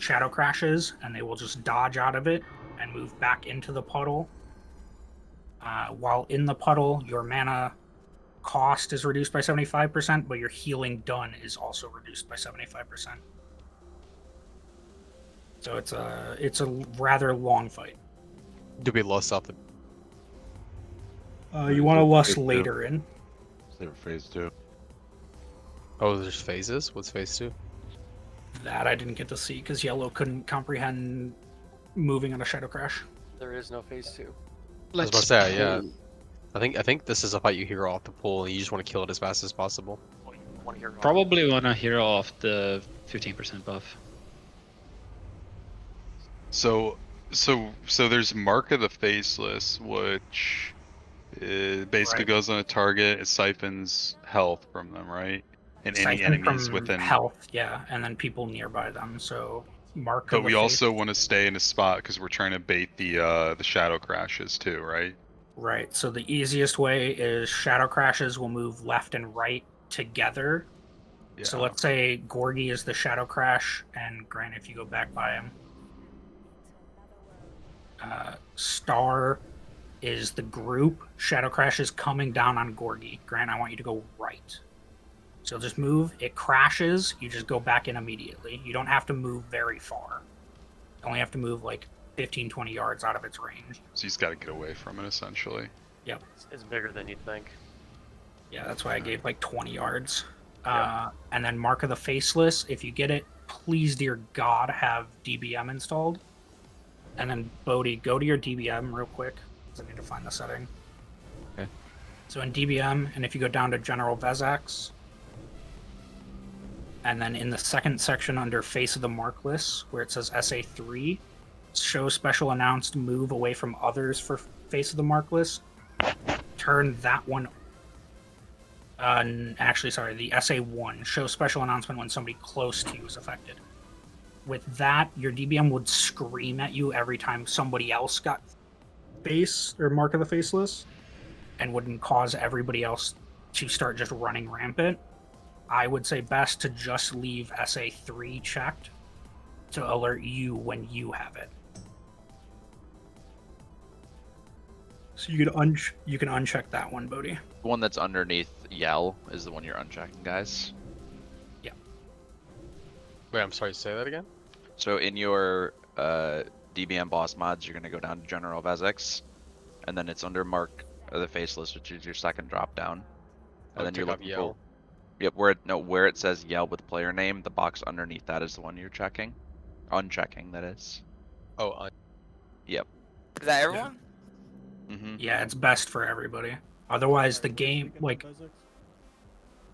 shadow crashes, and they will just dodge out of it and move back into the puddle. While in the puddle, your mana cost is reduced by 75%, but your healing done is also reduced by 75%. So it's a rather long fight. Do we lust something? You want to lust later in. Is there phase 2? Oh, there's phases? What's phase 2? That I didn't get to see because Yellow couldn't comprehend moving on a Shadow Crash. There is no phase 2. I was about to say, yeah. I think this is a fight you hero off the pool and you just want to kill it as fast as possible. Probably want to hero off the 15% buff. So there's Mark of the Faceless, which basically goes on a target. It siphons health from them, right? And any enemies within health, yeah, and then people nearby them. So Mark. But we also want to stay in a spot because we're trying to bait the shadow crashes too, right? Right. So the easiest way is shadow crashes will move left and right together. Yeah. So let's say Gorgie is the shadow crash, and Grant, if you go back by him, Star is the group. Shadow crash is coming down on Gorgie. Grant, I want you to go right. So just move. It crashes. You just go back in immediately. You don't have to move very far. You only have to move like 15, 20 yards out of its range. So he's got to get away from it, essentially. Yep. It's bigger than you'd think. Yeah, that's why I gave like 20 yards. And then Mark of the Faceless, if you get it, please, dear God, have DBM installed. And then Bodhi, go to your DBM real quick, because I need to find the setting. Okay. So in DBM, and if you go down to General Vezax, and then in the second section under Face of the Mark list, where it says SA3, show special announced move away from others for Face of the Mark list, turn that one. Actually, sorry, the SA1, show special announcement when somebody close to you is affected. With that, your DBM would scream at you every time somebody else got face or Mark of the Faceless, and wouldn't cause everybody else to start just running rampant. I would say best to just leave SA3 checked to alert you when you have it. So you can uncheck that one, Bodhi. The one that's underneath Yell is the one you're unchecking, guys. Yeah. Wait, I'm sorry, say that again? So in your DBM boss mods, you're going to go down to General Vezax, and then it's under Mark of the Faceless, which is your second drop down. And then you're looking for... Yep, where it says Yell with player name, the box underneath that is the one you're checking. Unchecking, that is. Oh, Yep. Is that everyone? Mm-hmm. Yeah, it's best for everybody. Otherwise, the game, like,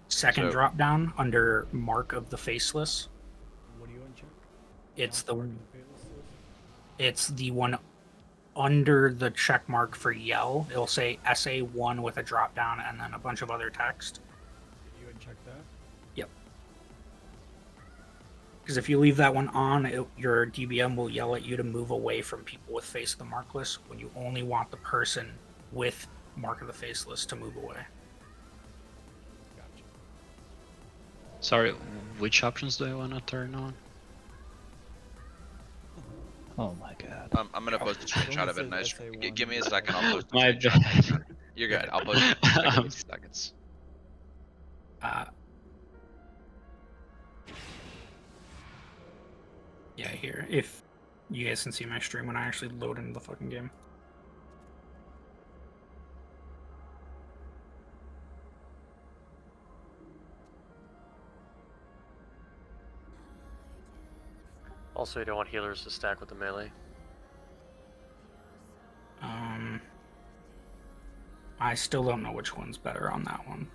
second drop down under Mark of the Faceless. What do you uncheck? It's the one under the check mark for Yell. It'll say SA1 with a drop down and then a bunch of other text. You uncheck that? Yep. Because if you leave that one on, your DBM will yell at you to move away from people with Face of the Mark list when you only want the person with Mark of the Faceless to move away. Gotcha. Sorry, which options do I want to turn on? Oh my god. I'm gonna post a screenshot of it. Nice. Give me a second. I'll post. My bad. You're good. I'll post it in 60 seconds. Yeah, here. If you guys can see my stream when I actually load into the fucking game. Also, you don't want healers to stack with the melee. I still don't know which one's better on that one.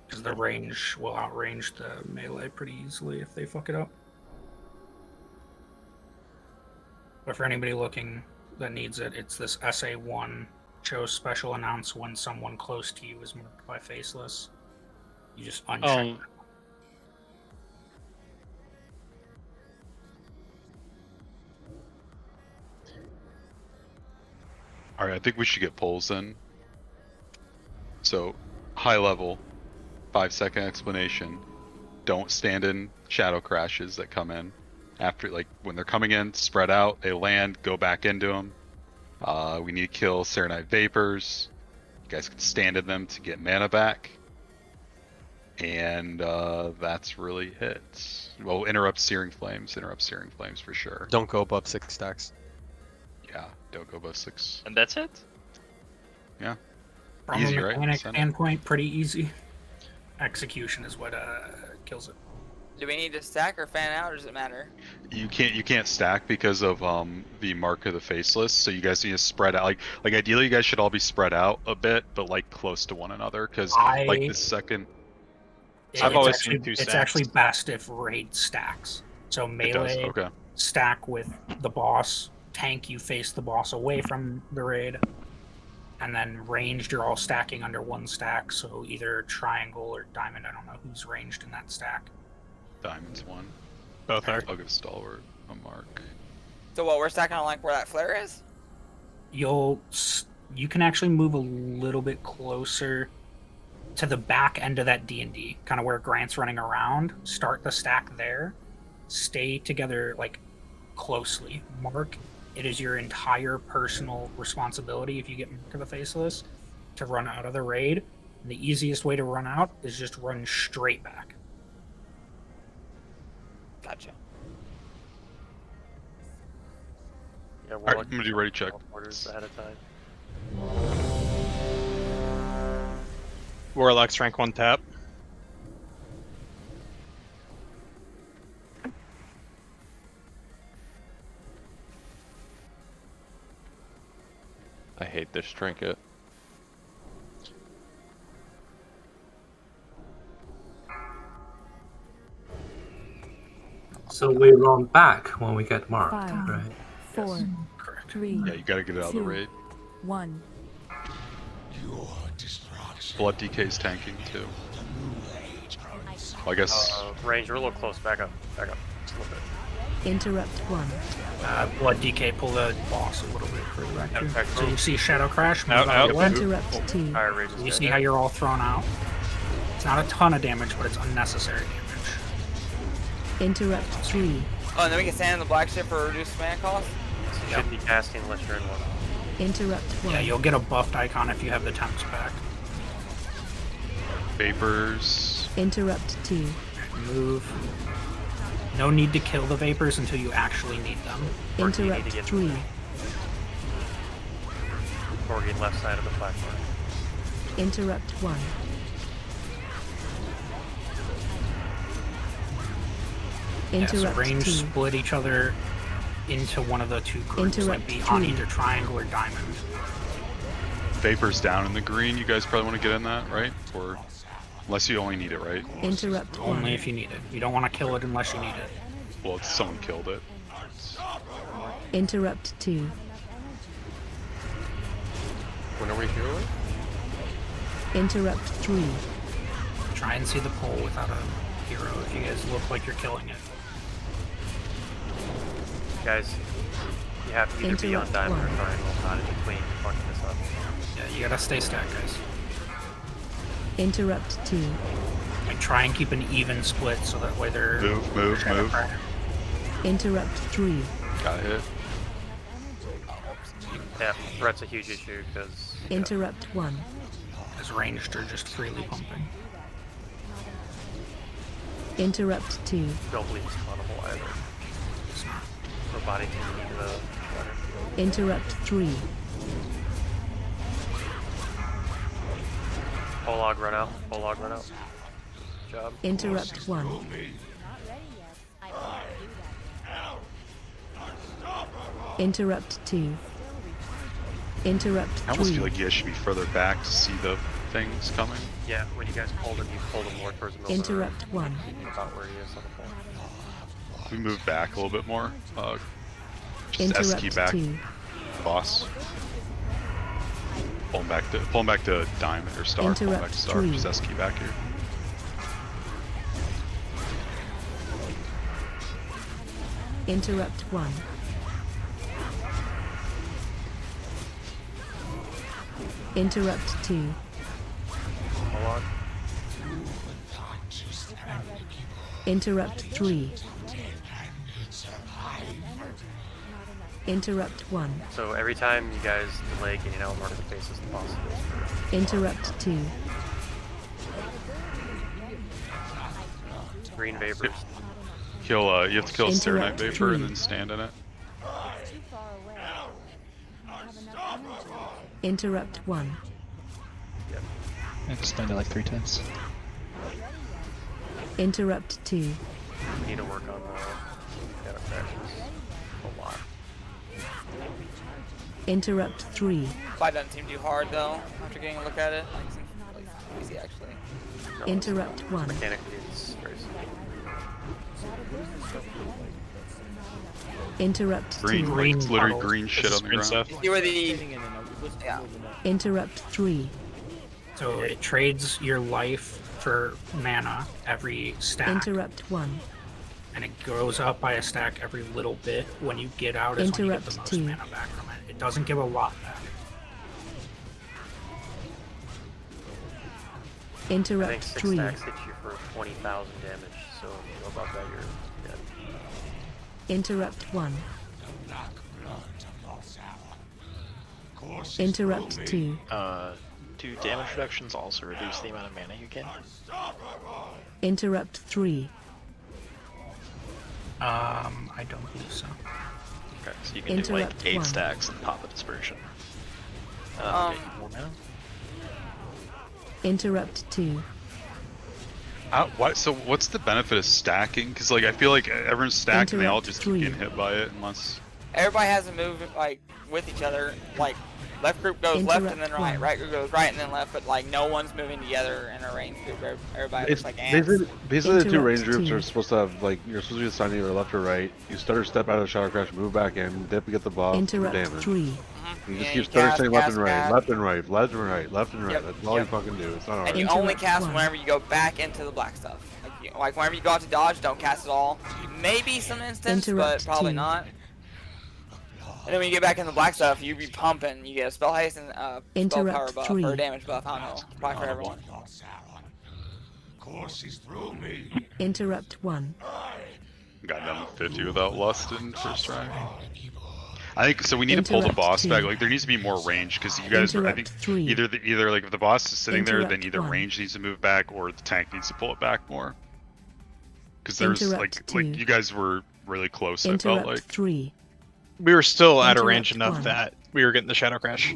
Because the range will outrange the melee pretty easily if they fuck it up. But for anybody looking that needs it, it's this SA1. Shows special announce when someone close to you is marked by Faceless. You just uncheck. Alright, I think we should get polls in. So, high level, 5-second explanation. Don't stand in shadow crashes that come in. After, like, when they're coming in, spread out, they land, go back into them. We need to kill Serenite Vapors. You guys can stand in them to get mana back. And that's really it. Well, interrupt Searing Flames for sure. Don't go above 6 stacks. Yeah, don't go above 6. And that's it? From Easy, a right? mechanic Send it. standpoint, pretty easy. Execution is what kills it. Do we need to stack or fan out, or does it matter? You can't stack because of the Mark of the Faceless, so you guys need to spread out. Like ideally you guys should all be spread out a bit, but like close to one another, because like the second It's always actually, seen 2 it's stacks. actually best if raid stacks. So it does. melee Okay. stack with the boss, tank you face the boss away from the raid, and then ranged you're all stacking under one stack. So either triangle or diamond. I don't know who's ranged in that stack. Diamond's one. Both are. I'll get a stalwart, a Mark. So what, we're stacking on like where that flare is? You can actually move a little bit closer to the back end of that D&D, kind of where Grant's running around. Start the stack there. Stay together like closely. Mark, it is your entire personal responsibility if you get Mark of the Faceless to run out of the raid. And the easiest way to run out is just run straight back. Gotcha. Yeah, we're Alright, I'm gonna do ready check. Orders ahead of time. Warlock's rank 1 tap. I hate this trinket. So we run back when we get marked, 5, right? 4, Correct. 3, Yeah, you gotta get it out of the 2, raid. 1. Blood DK's tanking too. Well, I guess Range, we're a little close. Back up. Back up. Just a little bit. Interrupt 1. Blood DK, pull the boss a little bit further back. too. Okay, So you see Shadow Crash, move Out, out of the way. Interrupt 2. Higher range is You good. see how you're all thrown out? It's not a ton of damage, but it's unnecessary damage. Interrupt 3. Oh, and then we can stand in the black ship for reduced mana cost? You shouldn't be casting unless you're in one. Interrupt 1. Yeah, you'll get a buffed icon if you have the temps back. Vapors. Interrupt 2. Move. No need to kill the Vapors until you actually need them. Interrupt 3. Corgi left side of the platform. Interrupt 1. Yeah, so Interrupt range 2. split each other into one of the two groups, like Interrupt be on 3. either triangle or diamond. Vapors down in the green. You guys probably want to get in that, right? Or unless you only need it, right? Interrupt 1. Only if you need it. You don't want to kill it unless you need it. Well, if someone killed it. Interrupt 2. When are we here? Interrupt 3. Try and see the pole without a hero if you guys look like you're killing it. Guys, you have to either be on Interrupt diamond or 1. triangle, not in between. Fucking this up. Yeah, you gotta stay stacked, guys. Interrupt 2. Like, try and keep an even split so that way they're... Move. Interrupt 3. Got hit. Yeah, threat's a huge issue because Interrupt 1. As ranged or just freely pumping. Interrupt 2. you don't believe it's climbable either. It's not. For body can need the better. Interrupt 3. Polog run out. Polog run out. Good job. Interrupt 1. Interrupt 2. Interrupt I almost 3. feel like you guys should be further back to see the things coming. Yeah, when you guys pulled him, you pulled him more towards the middle. of the Interrupt room, 1. about where he is on the pole. We move back a little bit more. Just S key Interrupt back, 2. boss. Pull him back to diamond or star. Pull him back Interrupt to star. 3. Just S key back here. Interrupt 1. Interrupt 2. Polog. Interrupt 3. Interrupt 1. So every time you guys delay getting out, mark the face as the boss is. Interrupt 2. Green vapors. Kill, you have to kill a Serenite Interrupt Vapor and 3. then stand in it. Interrupt 1. I just stand it like 3 times. Interrupt 2. We need to work on the crashes a lot. Interrupt 3. Fight doesn't seem too hard though. After getting a look at it, like, it seems like easy actually. No, Interrupt 1. mechanically, it's very simple. Interrupt 2. Green, like, it's literally green shit on the ground. stuff. You were the yeah. Interrupt 3. So it trades your life for mana every stack, Interrupt 1. and it goes up by a stack every little bit. When you get out is when you get the Interrupt most 2. mana back from it. It doesn't give a lot back. I think Interrupt 6 3. stacks hit you for 20,000 damage, so if you go above that, you're dead. Interrupt 1. Interrupt 2. Do damage reductions also reduce the amount of mana you get? Interrupt 3. I don't believe so. Okay, so you can do like Interrupt 8 1. stacks and pop a dispersion. Get more mana? Interrupt 2. So what's the benefit of stacking? Because like I feel like everyone's stacked and they all Interrupt just 3. keep getting hit by it unless. Everybody has to move like with each other. Like left group goes left and then Interrupt right. 1. Right group goes right and then left. But like no one's moving together in a range group. Everybody It's looks like ants. basically the two Interrupt range groups 2. are supposed to have like you're supposed to be assigning either left or right. You stutter step out of Shadow Crash, move back in, dip to get the buff, Interrupt damage. 3. You Yeah, just you keep stutter cast, saying left and cast, right, cast. left and right, left and right, left and right. Yep, That's all yep. you fucking do. It's not hard. And you Interrupt only cast 1. whenever you go back into the black stuff. Like whenever you go out to dodge, don't cast at all. Maybe some instance, Interrupt but probably 2. not. And then when you get back in the black stuff, you be pumping. You get a spell haste and spell Interrupt power buff 3. or a damage buff. I don't know. It's probably for everyone. Interrupt 1. Got down to 50 without lust in first try. I think so. We need to pull the Interrupt boss 2. back. Like there needs to be more range because you guys. I think Interrupt 3. either like if the boss is sitting there, then Interrupt either 1. range needs to move back or the tank needs to pull it back more. Because there's Interrupt like 2. you guys were really close. I felt Interrupt like. 3. We were still at a range Interrupt enough 1. that we were getting the Shadow Crash.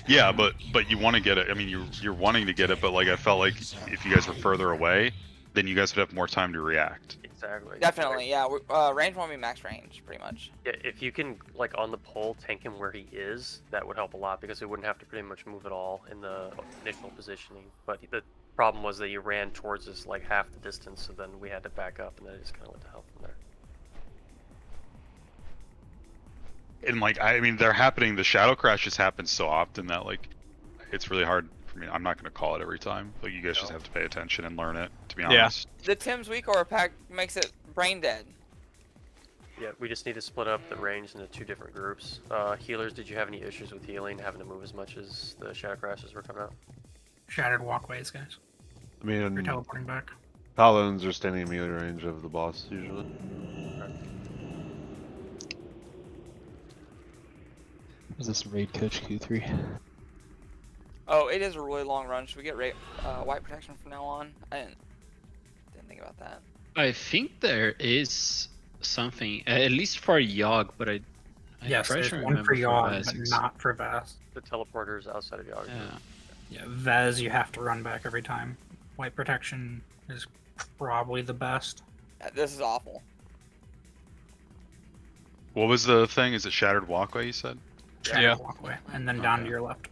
Yeah, but you want to get it. I mean, you're wanting to get it, but like I felt like if you guys were further away, then you guys would have more time to react. Exactly. Definitely, yeah. Range won't be max range, pretty much. Yeah, if you can, like, on the pole, tank him where he is, that would help a lot, because it wouldn't have to pretty much move at all in the initial positioning. But the problem was that you ran towards us, like, half the distance, so then we had to back up, and then it just kind of went to hell from there. And like I mean, they're happening. The shadow crashes happen so often that like it's really hard for me. I'm not going to call it every time. Like you guys just have to pay attention and learn it. To be honest. The Tim's weak aura pack makes it brain dead. Yeah, we just need to split up the range into 2 different groups. Healers, did you have any issues with healing, having to move as much as the shadow crashes were coming out? Shattered walkways, guys. I You're mean, teleporting back. paladins are standing in melee range of the boss usually. Is this raid coach Q3? Oh, it is a really long run. Should we get white protection from now on? I didn't think about that. I think there is something, at least for Yogg, but I Yes, try there's to one remember for Yogg, but Vaz. not for Vaz. The teleporters outside of Yogg. Yeah. Yeah, Vaz, you have to run back every time. White protection is probably the best. This is awful. What was the thing? Is it shattered walkway? You said. Shattered walkway, and then down to your left.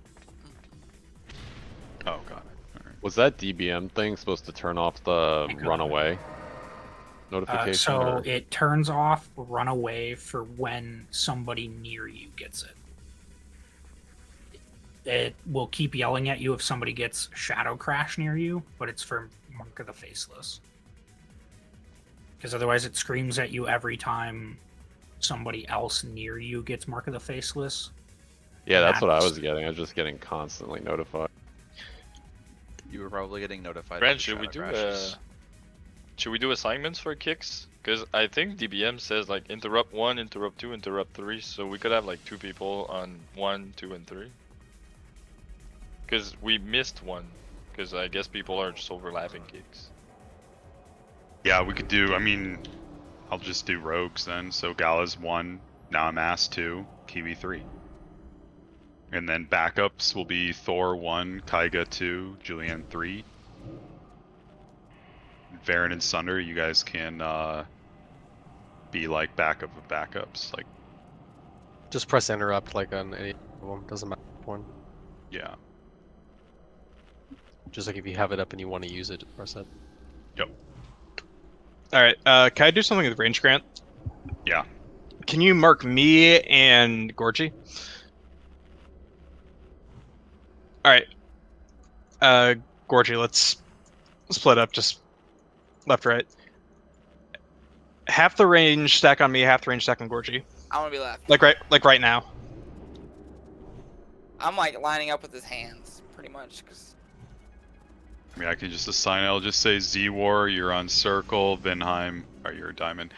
Oh, got it. Alright. Was that DBM thing supposed to turn off the runaway notification? So or? it turns off runaway for when somebody near you gets it. It will keep yelling at you if somebody gets Shadow Crash near you, but it's for Mark of the Faceless. Because otherwise it screams at you every time somebody else near you gets Mark of the Faceless. Yeah, that's what I was getting. I was just getting constantly notified. You were probably getting notified. Brent, of the should we shadow do crashes. should we do assignments for kicks Because I think DBM says like interrupt 1, interrupt 2, interrupt 3, so we could have like 2 people on 1, 2, and 3. Because we missed 1, because I guess people are just overlapping kicks. Yeah, we could do, I mean, I'll just do rogues then. So Gala's 1, now I'm Ass 2, Kiwi 3. And then backups will be Thor 1, Kaiga 2, Julianne 3. Varen and Sunder, you guys can be like backup of backups. Like, Just press interrupt like on any of them. Doesn't matter which one. yeah. Just like if you have it up and you want to use it, just press it. Yep. Alright, can I do something with range grant? Yeah. Can you mark me and Gorgie? Alright. Gorgie, let's split up just left, right. Half the range stack on me, half the range stack on Gorgie. I want to be left. Like right now. I'm like lining up with his hands, pretty much, because I mean, I can just assign, I'll just say Z-War, you're on Circle, Vinheim, or you're a Diamond.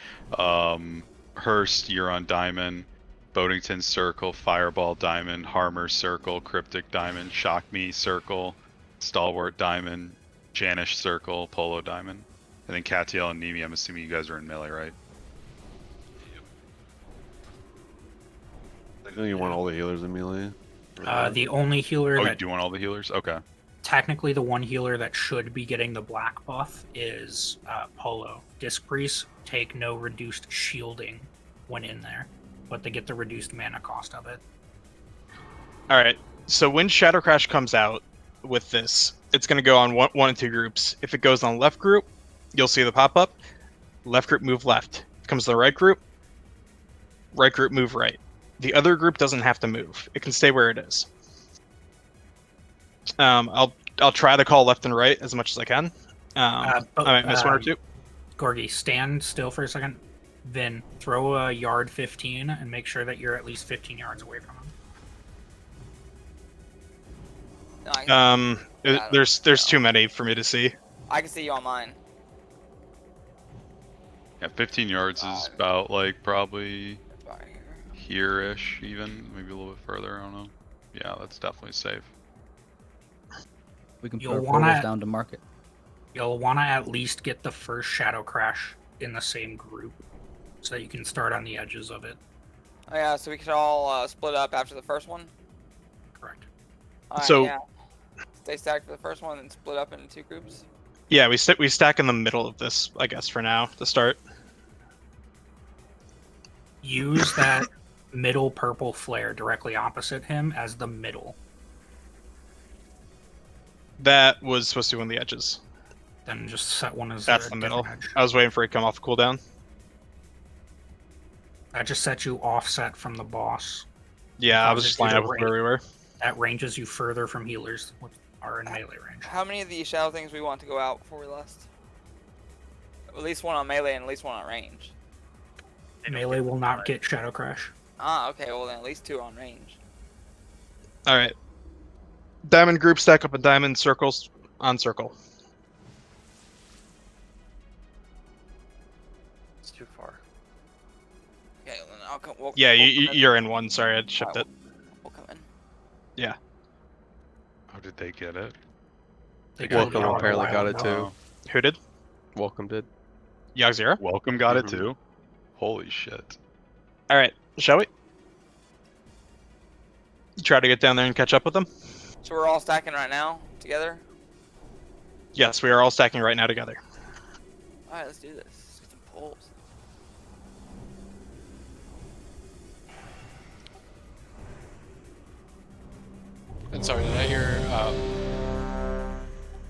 Hurst, you're on Diamond. Boatington, Circle, Fireball, Diamond. Harmer, Circle, Cryptic, Diamond. Shock Me, Circle, Stalwart, Diamond. Janish, Circle, Polo, Diamond. And then Catiel and Nemi, I'm assuming you guys are in melee, right? I think you want all the healers in melee. The only healer Oh, that you do want all the healers? Okay. technically the one healer that should be getting the black buff is Polo. Disc Priests take no reduced shielding when in there, but they get the reduced mana cost of it. Alright, so when Shadow Crash comes out with this, it's going to go on one and two groups. If it goes on left group, you'll see the pop-up. Left group move left. If it comes to the right group move right. The other group doesn't have to move. It can stay where it is. I'll try to call left and right as much as I can. I might miss one or two. Gorgie, stand still for a second. Then throw a yard 15 and make sure that you're at least 15 yards away from him. There's too many for me to see. I can see you on mine. Yeah, 15 yards is about like probably here-ish even, maybe a little bit further, I don't know. Yeah, that's definitely safe. We can You'll put our wanna- portals down to market. You'll want to at least get the first Shadow Crash in the same group so that you can start on the edges of it. Oh yeah, so we could all split up after the first one? Correct. Alright, So- yeah. Stay stacked for the first one and split up into two groups? Yeah, we stack in the middle of this, I guess, for now, to start. Use that middle purple flare directly opposite him as the middle. That was supposed to be on the edges. Then just set one as That's a the middle. different edge. I was waiting for it to come off cooldown. That just sets you offset from the boss. Yeah, I was Because just lining up with where we were. That ranges you further from healers which are in melee range. How many of these shadow things we want to go out before we last? At least one on melee and at least one on range. Melee will not get Shadow Crash. Ah, okay, well then at least two on range. Alright. Diamond group stack up in diamond, circles on circle. It's too far. Okay, well, then I'll come. We'll, Yeah, we'll come in. you're in one. Sorry, I shipped it. We'll come in. Yeah. How did they get it? Welcome apparently got it too. Who did? Welcome did. Yogg0? Welcome got it too? Holy shit. Alright, shall we? Try to get down there and catch up with them? So we're all stacking right now together? Yes, we are all stacking right now together. Alright, let's do this. Let's get some pulls. And sorry, did I hear?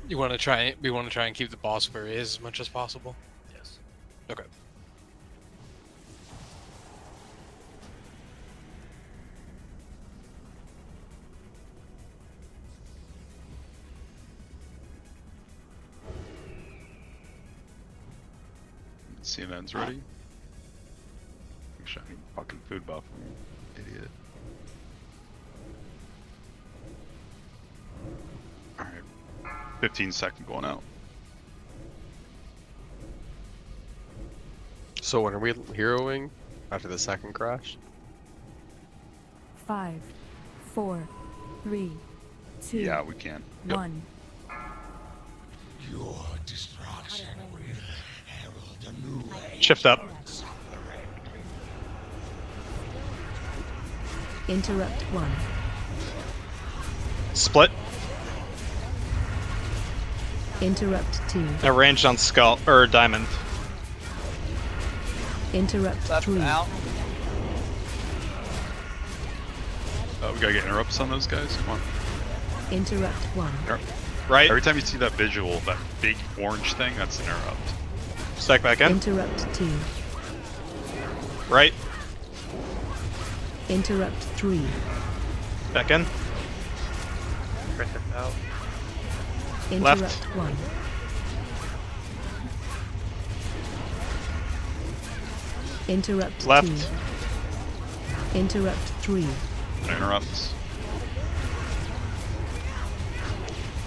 We want to try and keep the boss where he is as much as possible. Yes. Okay. CNN's ready. Shiny fucking food buff. Idiot. Alright. 15 second going out. So when are we heroing? After the second crash? 5, 4, 3, 2. Yeah, we can. 1. Your destruction will herald a new age. Shift up. Interrupt 1. Split. Interrupt 2. Arranged on skull or diamond. Interrupt 3. Out. We gotta get interrupts on those guys. Come on. Interrupt 1. Right. Every time you see that visual, that big orange thing, that's an interrupt. Stack back in. Interrupt 2. Right. Interrupt 3. Back in. Cricket out. Interrupt Left. 1. Interrupt Left. 2. Interrupt 3. Interrupts.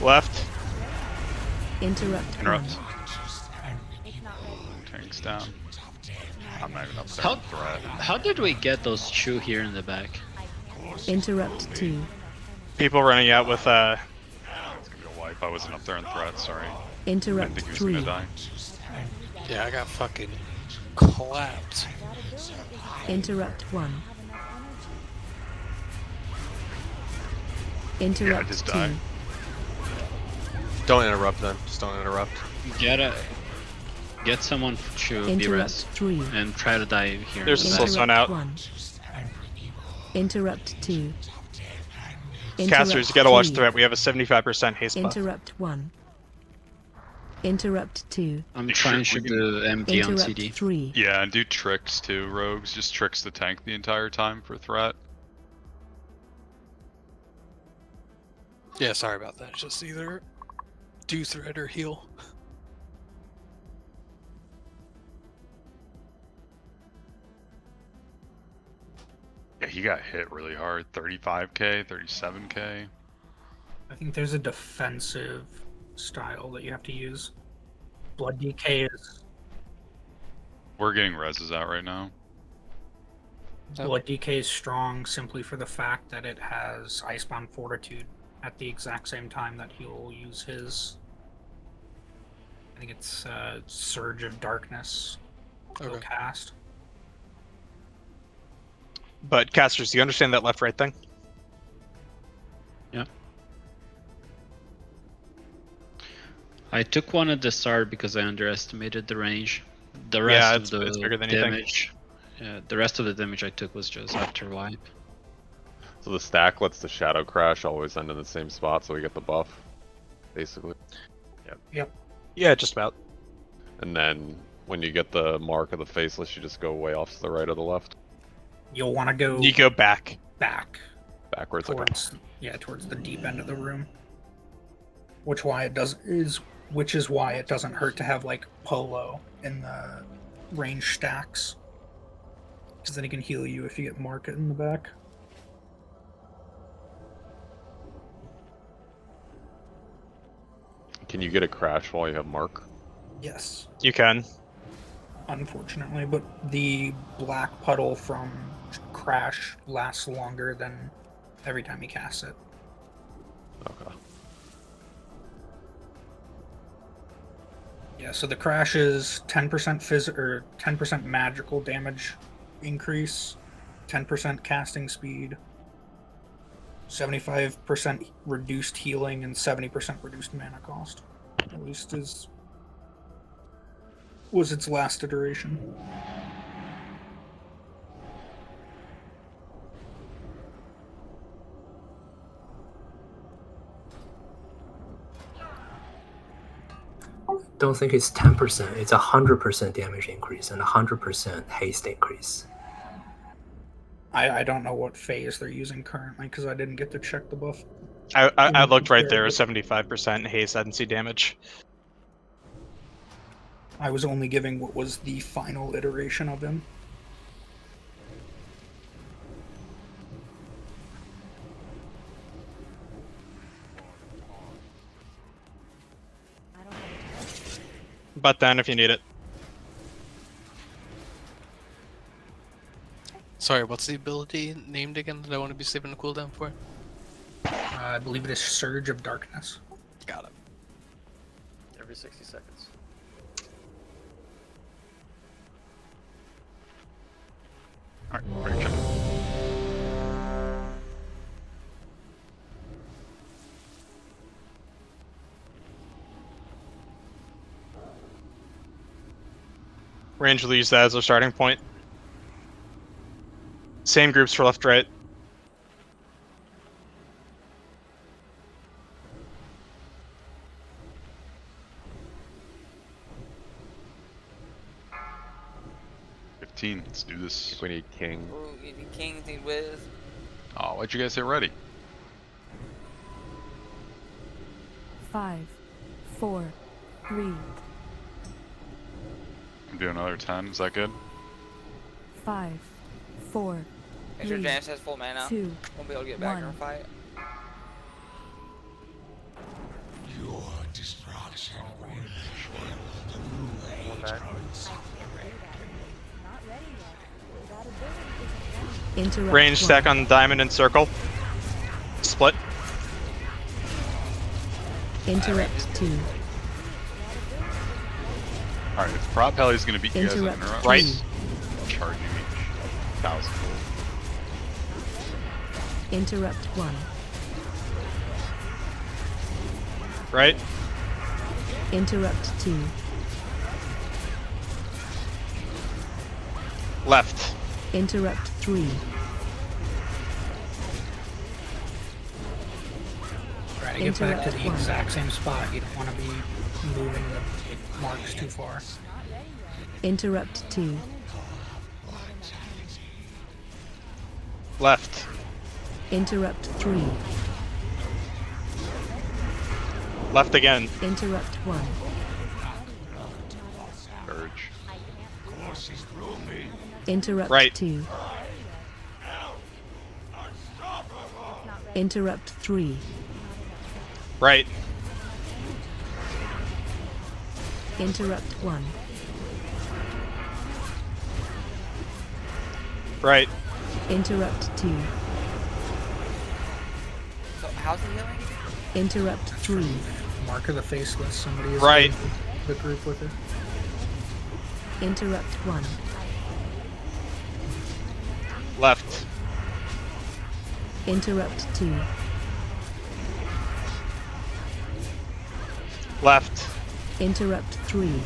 Left. Interrupt Interrupts. 1. Tanks down. I'm not even up there. How, on threat. how did we get those two here in the back? Interrupt 2. People running out with It's gonna be a wipe. I wasn't up there on threat. Sorry. I didn't Interrupt think he was 3. gonna die. Yeah, I got fucking clapped. Interrupt 1. Yeah, Interrupt just 2. die. Don't interrupt then. Just don't interrupt. Get someone to be Interrupt rest 3. and try to die here. There's in a the soul back. stone out. 1. Interrupt 2. Casters, you gotta watch 3. threat. We have a 75% haste buff. Interrupt 1. Interrupt 2. I'm You trying should- to we do MD on Interrupt CD. 3. Yeah, and do tricks too, rogues. Just tricks the tank the entire time for threat. Yeah, sorry about that. Just either do threat or heal. Yeah, he got hit really hard. 35k, 37k. I think there's a defensive style that you have to use. Blood DK is We're getting reses out right now. Blood DK is strong simply for the fact that it has Icebound Fortitude at the exact same time that he'll use his. I think it's Surge of Darkness. He'll Okay. cast. But casters, do you understand that left-right thing? Yeah. I took one at the start because I underestimated the range. The rest it's of bigger the than you think. damage, the rest of the damage I took was just after wipe. So the stack lets the shadow crash always end in the same spot, so we get the buff, basically. Yep. Yeah, just about. And then when you get the mark of the faceless, you just go way off to the right or the left. You'll want to go You go back. Backwards. towards towards the deep end of the room. Which is why it doesn't hurt to have like Polo in the range stacks. Because then he can heal you if you get Market in the back. Can you get a crash while you have mark? Yes, You can. unfortunately, but the black puddle from Crash lasts longer than every time he casts it. Okay. Yeah, so the Crash is 10% or 10% magical damage increase, 10% casting speed, 75% reduced healing, and 70% reduced mana cost. At least was its last iteration. Don't think it's 10%. It's 100% damage increase and 100% haste increase. I don't know what phase they're using currently because I didn't get to check the buff. I looked right there, 75% haste, I didn't see damage. I was only giving what was the final iteration of him. But then if you need it. Sorry, what's the ability named again that I want to be saving a cooldown for? I believe it is Surge of Darkness. Got it. Every 60 seconds. Alright, ready, check. Range will use that as our starting point. Same groups for left, right. Let's do this. We need king. Ooh, you need king, need with. Oh, why'd you guys say ready? 5, 4, 3, I'm doing another 10. Is that good? 5, 4, Make sure 3, Janice has full mana. 2, Won't be able to get back in 1. our fight. Your destruction will show the new age back. Interrupt Range 1. stack on diamond and circle. Split. Interrupt 2. Alright, if Prop Pelly's gonna beat you guys on Interrupt interrupt, Right. I'll charge you each 1,000 gold. Interrupt 1. Right. Interrupt 2. Left. Interrupt 3. Try to get back to the Interrupt 1. exact same spot. You don't want to be moving the marks too far. Interrupt 2. Left. Interrupt 3. Left again. Interrupt 1. Urge. Interrupt Right. 2. Interrupt 3. Right. Interrupt 1. Right. Interrupt 2. So, how's he healing? Interrupt 3. Mark of the Faceless. Somebody is Right. in the group with it. Interrupt 1. Left. Interrupt 2. Left. Interrupt 3.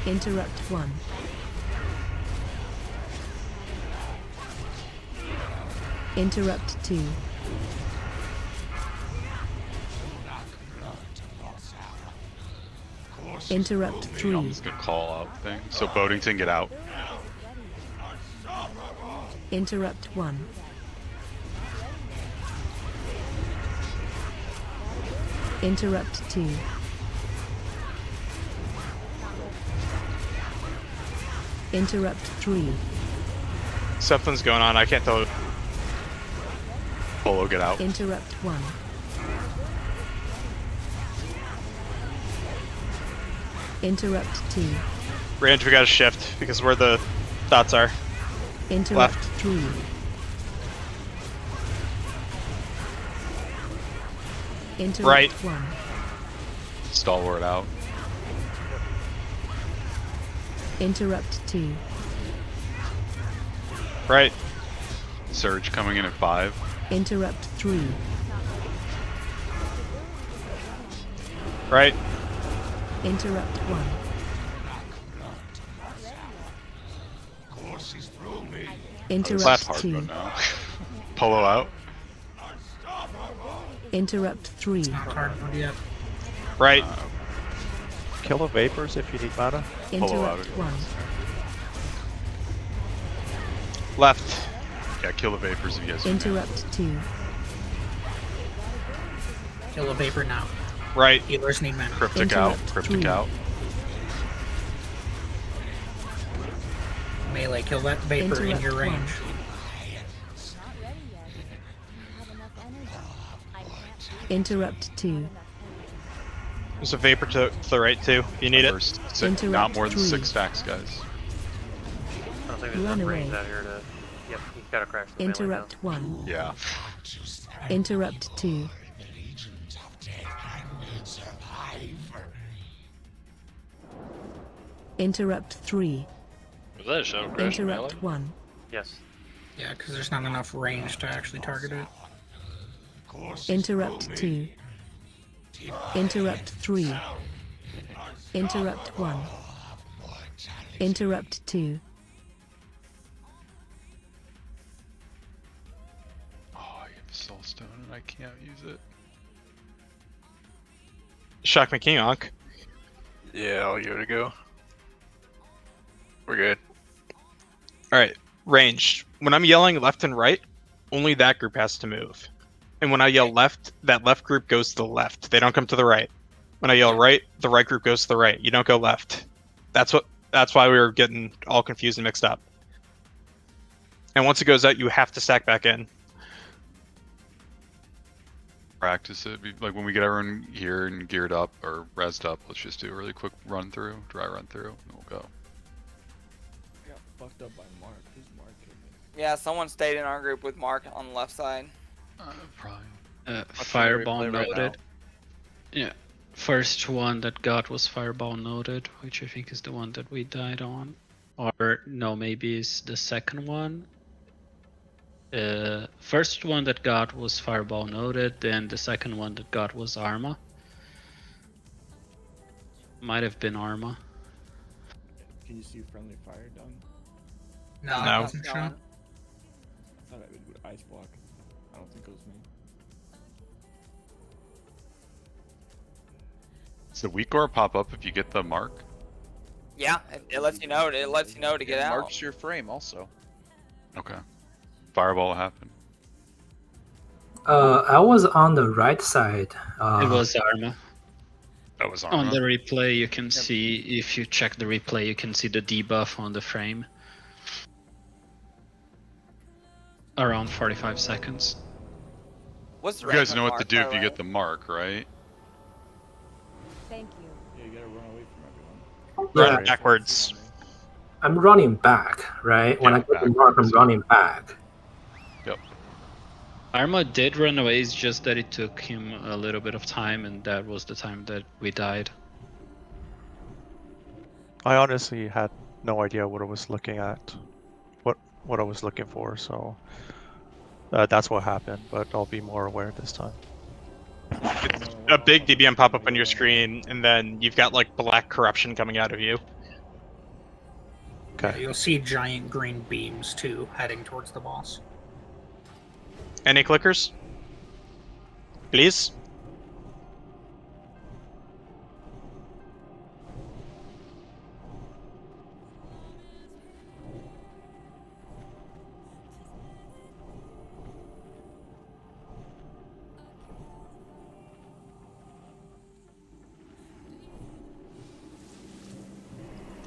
Interrupt 1. Interrupt 2. Interrupt I'm 3. just gonna call out thing. So Boatington, get out. Interrupt 1. Interrupt 2. Interrupt 3. Something's going on. I can't tell. Polo, get out. Interrupt 1. Interrupt 2. Range, we gotta shift because where the dots are. Interrupt Left. 3. Interrupt Right. 1. Stalwart out. Interrupt 2. Right. Surge coming in at 5. Interrupt 3. Right. Interrupt 1. Interrupt Left. Hard 2. mode now. Polo out. Interrupt 3. Not hard mode yet. Right. Kill the vapors if you need mana. Interrupt 1. Left. Yeah, kill the vapors if you guys. Interrupt 2. Kill a vapor now. Right. Healers need mana. Cryptic out. Interrupt Cryptic 3. out. Melee, kill that vapor in your Interrupt 1. range. Interrupt 2. There's a Vapor to the right too. You need it. Not more than 6 Interrupt stacks, guys. I don't think there's Run enough range away. out here to. Yep, he's got to crash the melee now. Interrupt 1. Yeah. Interrupt 2. Interrupt 3. Was that a shadow crash melee? Interrupt 1. Yes. Yeah, because there's not enough range to actually target it. Interrupt 2. Interrupt 3. Interrupt 1. Interrupt 2. Oh, I get the soul stone and I can't use it. Shock McKeonk. Yeah, I'll give it a go. We're good. Alright, range. When I'm yelling left and right, only that group has to move. And when I yell left, that left group goes to the left. They don't come to the right. When I yell right, the right group goes to the right. You don't go left. That's why we were getting all confused and mixed up. And once it goes out, you have to stack back in. Practice it. Like when we get everyone here and geared up or rezzed up, let's just do a really quick run through, dry run through, and we'll go. I got fucked up by Mark. Who's Mark killed me? Yeah, someone stayed in our group with Mark on the left side. Probably. Fireball replay right noted. Yeah. First one that got was Fireball noted, which I think is the one that we died on. Or no, maybe it's the second one. First one that got was Fireball noted, then the second one that got was Arma. Might have been Arma. Can you see friendly fire done? No, it No. doesn't show. I thought I would ice block. I don't think it was me. Does the weak aura pop up if you get the mark? Yeah, it lets you know. It lets you know to get It out. marks your frame also. Okay. Fireball will happen. I was on the right side. It was Arma. That was On Arma. the replay, you can see, if you check the replay, you can see the debuff on the frame. Around 45 seconds. What's the You guys range know on what to Mark, do by if the you way? get the mark, right? Thank you. Yeah, you gotta run away from everyone. Run Yeah. backwards. I'm running back, right? When Yeah, I get the mark, I'm backwards. running back. Yep. Arma did run away, it's just that it took him a little bit of time, and that was the time that we died. I honestly had no idea what I was looking at, what I was looking for, so that's what happened. But I'll be more aware this time. A big DBM pop up on your screen, and then you've got like black corruption coming out of you. Yeah, you'll see giant green beams too heading towards the boss. Any clickers? Please?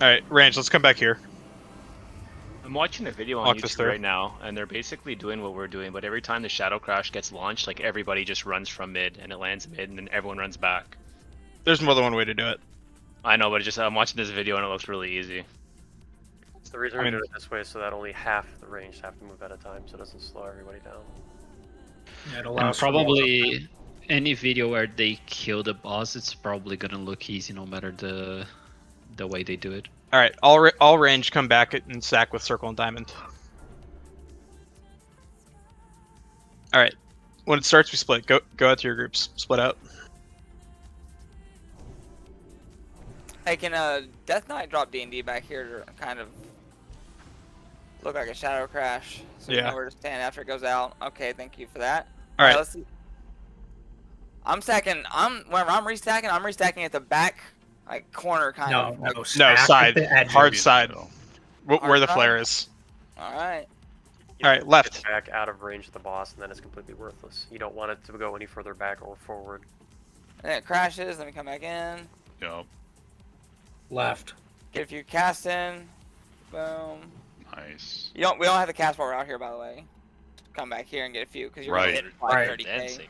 Alright, Range, let's come back here. I'm watching a video on Walk this YouTube through. right now, and they're basically doing what we're doing, but every time the Shadow Crash gets launched, like everybody just runs from mid, and it lands mid, and then everyone runs back. There's more than one way to do it. I know, but it just I'm watching this video and it looks really easy. It's the reason I we mean- do it this way, so that only half the range have to move at a time, so it doesn't slow everybody down. Yeah, it And allows for probably any video where they kill the boss, it's probably gonna look easy no matter the way they do it. Alright, all range come back and stack with circle and diamond. Alright, when it starts we split. Go out to your groups. Split out. Hey, can Death Knight drop D&D back here to kind of look like a Shadow Crash? So we Yeah. know where to stand after it goes out. Okay, thank you for that. Alright. Let's see. I'm stacking. Whenever I'm restacking at the back, like corner kind No, of. Like, no, No, stack at side. the edges. Hard side. Where Hard the side? flare is. all right. You Alright, get left. back out of range of the boss, and then it's completely worthless. You don't want it to go any further back or forward. And then it crashes. Then we come back in. Yep. Left. Get a few casts in. Boom. Nice. We don't have the cast while we're out here, by the way. Come back here and get a few because you're Right. gonna hit like Right. 30k. Dancing.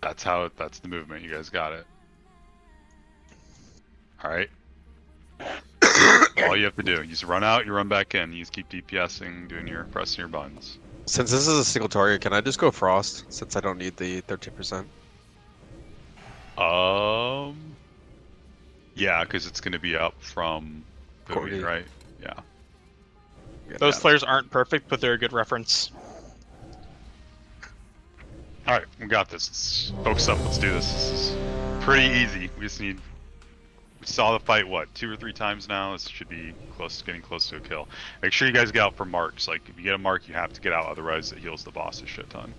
That's the movement. You guys got it. All right. All you have to do, you just run out, you run back in, you just keep DPSing, pressing your buttons. Since this is a single target, can I just go Frost since I don't need the 13%? Yeah, because it's going to be up from PvE, right? Yeah. Those players aren't perfect, but they're a good reference. All right, we got this. Let's focus up. Let's do this. This is pretty easy. We just need. We saw the fight, what, 2 or 3 times now? This should be getting close to a kill. Make sure you guys get out for marks. Like, if you get a mark, you have to get out, otherwise it heals the boss a shit ton.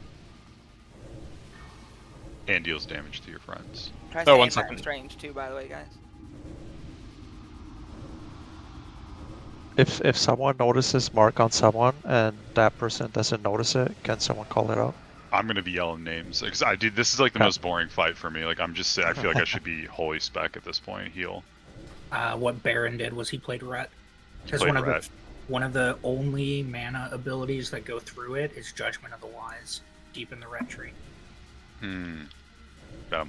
And deals damage to your friends. Try to aim at range too, by the way, guys. If someone notices mark on someone and that person doesn't notice it, can someone call it out? I'm gonna be yelling names because this is like the most boring fight for me. Like I feel like I should be holy spec at this point. Heal. What Baron did was he played Ret. Because one of the only mana abilities that go through it is Judgment of the Wise, deep in the Ret tree. I'm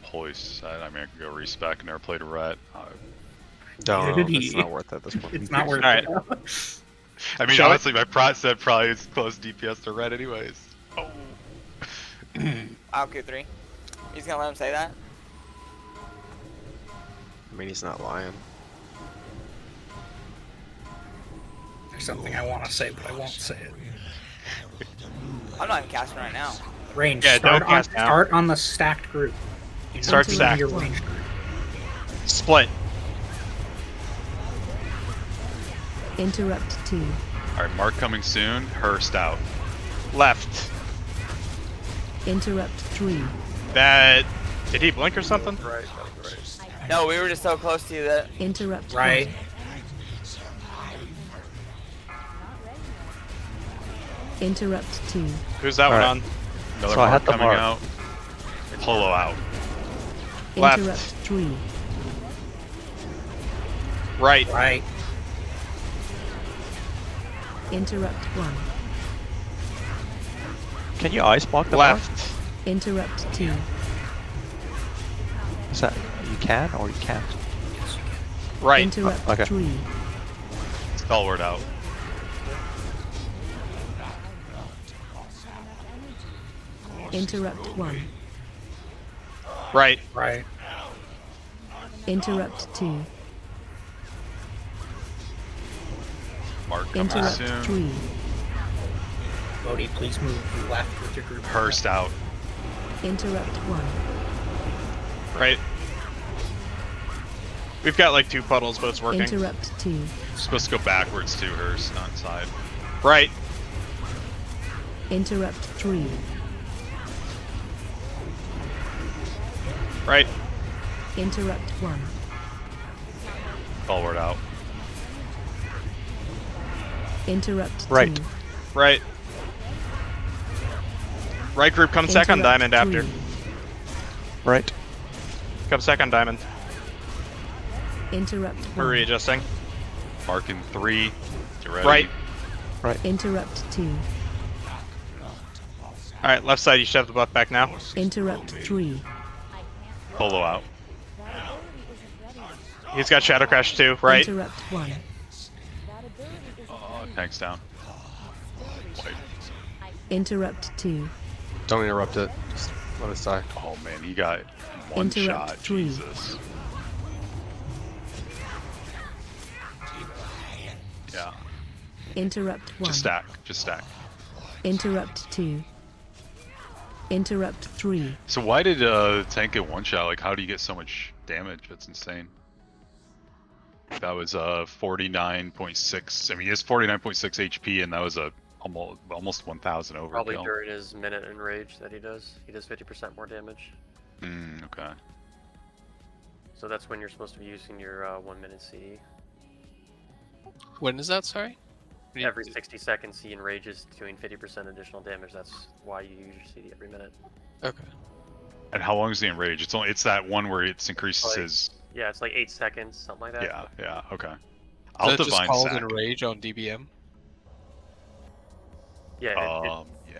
holy. I mean, I could go respec. Never played a Ret. No, it's not worth it at this point. It's not worth it. I mean, honestly, my prot said probably it's close DPS to Ret anyways. Oh. I'll Q3. He's gonna let him say that? I mean, he's not lying. There's something I want to say, but I won't say it. I'm not even casting right now. Range. Yeah, start, don't cast now. Start on the stacked group. Start stacked. Your range group. Split. Interrupt 2. Alright, mark coming soon. Hurst out. Left. Interrupt 3. Did he blink or something? Right. No, we were just so close to you that. Interrupt right. 1. Interrupt 2. Who's that one on? Another So mark I had the coming mark. out. Polo out. Left. Interrupt 3. Right. Right. Interrupt 1. Can you ice block the Left. mark? Interrupt 2. Is that you can or you can't? Right. Interrupt Okay. 3. Stalwart out. Interrupt 1. Right. Right. Interrupt 2. Mark coming Interrupt soon. 3. Bodhi, please move left with your group. Hurst out. Interrupt 1. Right. We've got like 2 puddles, but it's working. Interrupt 2. It's supposed to go backwards to Hurst, not side. Right. Interrupt 3. Right. Interrupt 1. Stalwart out. Interrupt 2. Right. Right. Right group, come second Interrupt diamond after. 3. Right. Come second diamond. Interrupt 1. We're readjusting. Marking 3. Get ready. Right. Right. Interrupt 2. Alright, left side, you should have the buff back now. Interrupt 3. Polo out. He's got Shadow Crash too, right? Interrupt 1. Tank's down. Wait. Interrupt 2. Don't interrupt it. Just let us die. Oh man, he got one Interrupt shot. 3. Jesus. Yeah. Interrupt 1. Just stack. Just stack. Interrupt 2. Interrupt 3. So why did tank get one shot? Like, how do you get so much damage? That's insane. That was 49.6. I mean, he has 49.6 HP, and that was a almost 1,000 overkill. Probably during his minute in rage that he does. He does 50% more damage. Okay. So that's when you're supposed to be using your 1 minute CD. When is that, sorry? Every 60 seconds he enrages, doing 50% additional damage. That's why you use your CD every minute. Okay. And how long is the enrage? It's that one where it increases Like, his. Yeah, it's like 8 seconds, something like that. Yeah. Okay. Is I'll that just divine called sack. enrage on DBM? Yeah. Yeah.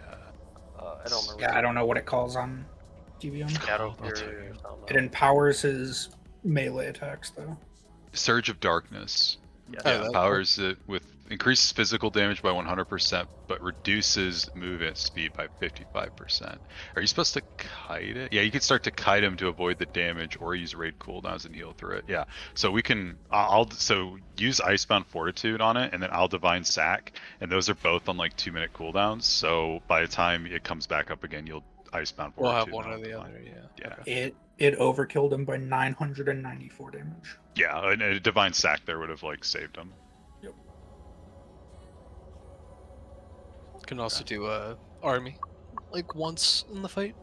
I don't remember. Yeah, I don't know what it calls on DBM. Shadow Fury or something. It empowers his melee attacks though. Surge of Darkness. Yeah. Yeah, empowers it with increases physical damage by 100%, but reduces movement speed by 55%. Are you supposed to kite it? Yeah, you could start to kite him to avoid the damage, or use raid cooldowns and heal through it. Yeah, so we can. So use Icebound Fortitude on it, and then I'll Divine Sack, and those are both on like 2-minute cooldowns. So by the time it comes back up again, you'll Icebound Fortitude. We'll have one or the other. Yeah. Yeah. It overkilled him by 994 damage. Yeah, and a Divine Sack there would have like saved him. Yep. Can also do army, like once in the fight.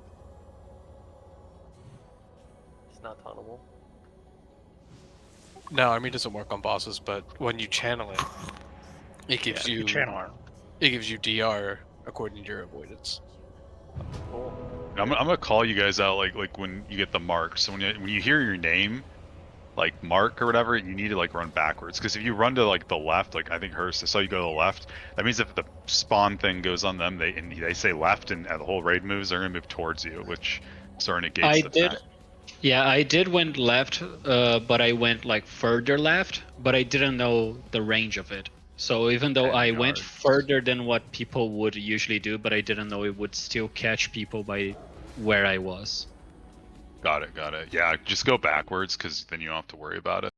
It's not tunnable. No, army doesn't work on bosses, but when you channel it, it gives you It gives you DR according to your avoidance. Cool. I'm gonna call you guys out like when you get the mark. So when you hear your name, like Mark or whatever, you need to like run backwards. Because if you run to like the left, like I think Hurst, I saw you go to the left. That means if the spawn thing goes on them, they say left, and the whole raid moves, they're gonna move towards you, which sort of negates the fact. Yeah, I did went left, but I went like further left, but I didn't know the range of it. So even though I went further than what people would usually do, but I didn't know it would still catch people by where I was. Got it. Yeah, just go backwards, because then you don't have to worry about it.